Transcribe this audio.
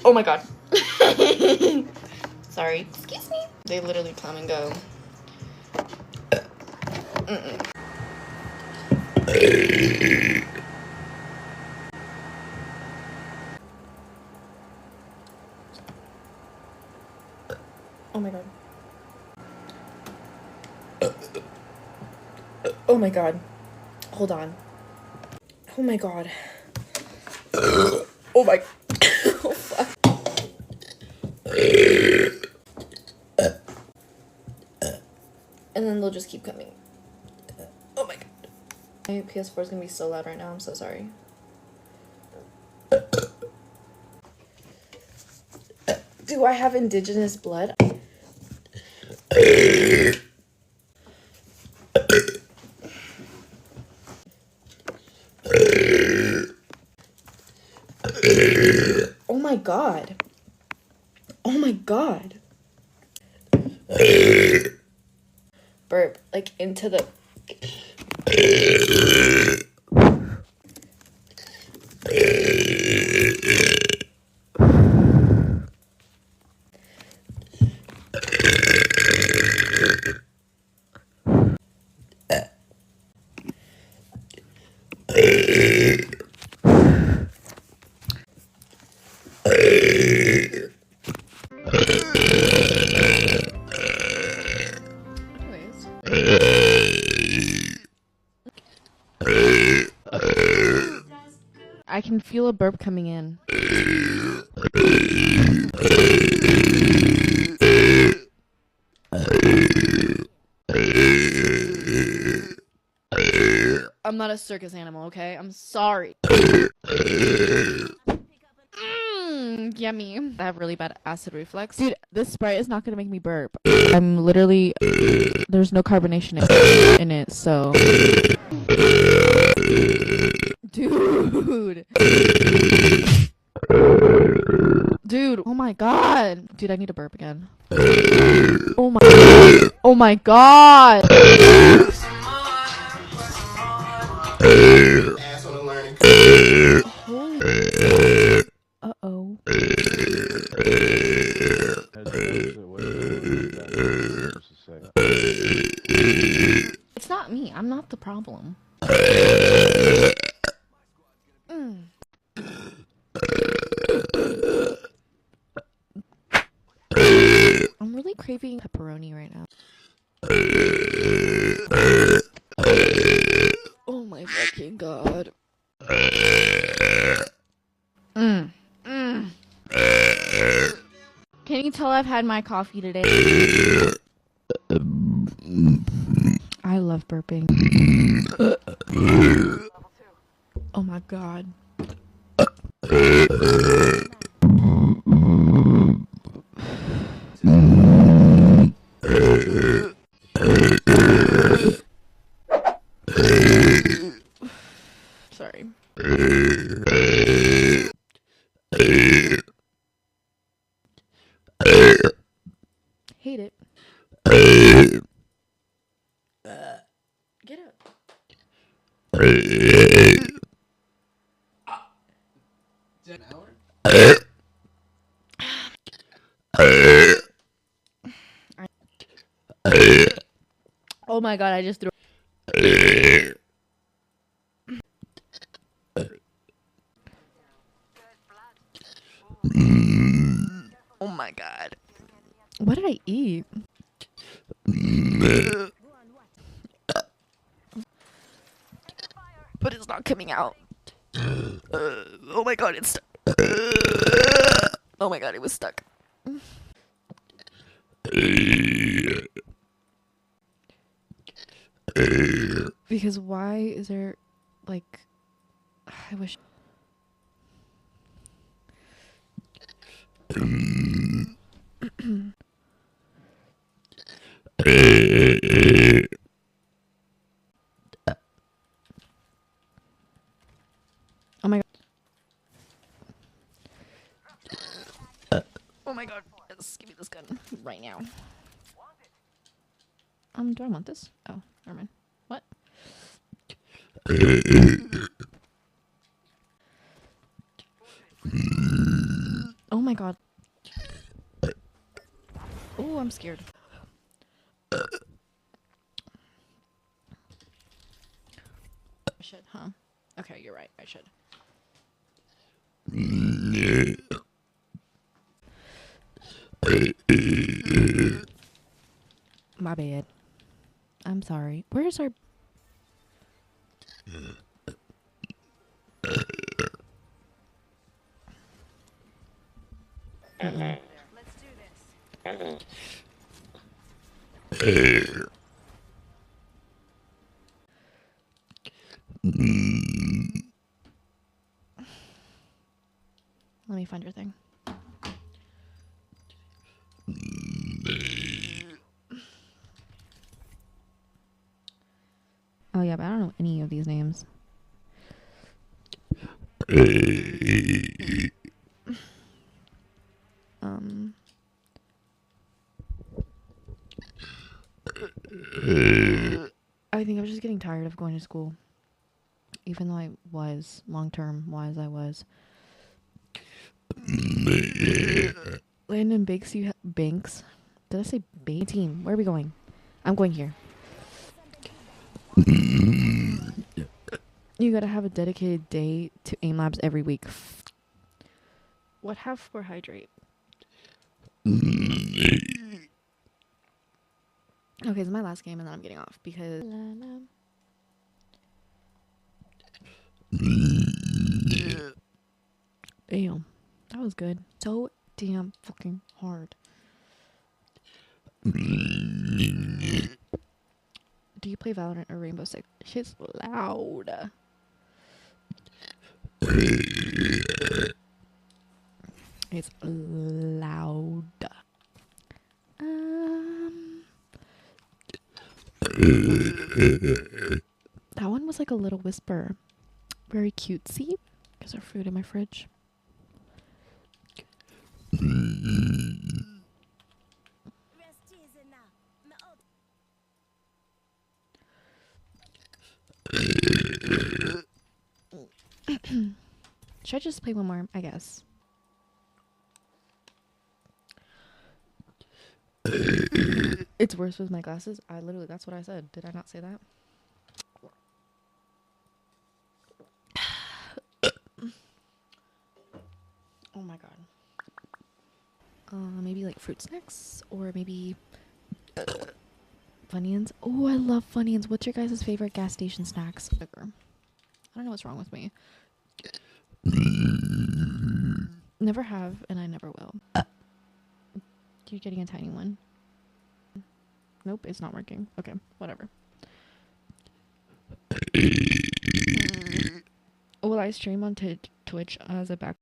Oh my god. Sorry. Excuse me. They literally come and go. Oh my god. Oh my god. Hold on. Oh my god. Oh my. Oh fuck. And then they'll just keep coming. Oh my god. My PS4 is gonna be so loud right now. I'm so sorry. Do I have indigenous blood? Oh my god. Oh my god. Burp, like into the... I can feel a burp coming in. I'm not a circus animal, okay? I'm sorry. Yummy. I have really bad acid reflux. Dude, this Sprite is not gonna make me burp. I'm literally... There's no carbonation in it, so... Dude. Dude, oh my god. Dude, I need to burp again. Oh my... Oh my god. Uh-oh. It's not me. I'm not the problem. I'm really craving pepperoni right now. Oh my fucking god. Can you tell I've had my coffee today? I love burping. Oh my god. Sorry. Hate it. Get up. An hour? Oh my god, I just threw. Oh my god. What did I eat? But it's not coming out. Oh my god, it's stuck. Oh my god, it was stuck. Because why is there, like, I wish... Oh my god. Oh my god. Yes, give me this gun right now. Do I want this? Oh, never mind. What? Oh my god. Oh, I'm scared. I should, huh? Okay, you're right. I should. My bad. I'm sorry. Where's our... Let's do this. Let me find your thing. Oh yeah, but I don't know any of these names. I think I was just getting tired of going to school. Even though I was, long-term wise, I was. Landon Banks, Banks? Did I say team? Where are we going? I'm going here. You gotta have a dedicated day to AIM labs every week. What half for hydrate? Okay, this is my last game and then I'm getting off because... Damn, that was good. So damn fucking hard. Do you play Valorant or Rainbow Six? Shit's loud. It's loud. That one was like a little whisper. Very cutesy. Because there's food in my fridge. Should I just play one more? I guess. It's worse with my glasses. That's what I said. Did I not say that? Oh my god. Maybe like fruit snacks or maybe Funyuns. Oh, I love Funyuns. What's your guys' favorite gas station snacks? I don't know what's wrong with me. Never have, and I never will. You're getting a tiny one. Nope, it's not working. Okay, whatever. Will I stream on Twitch as a back?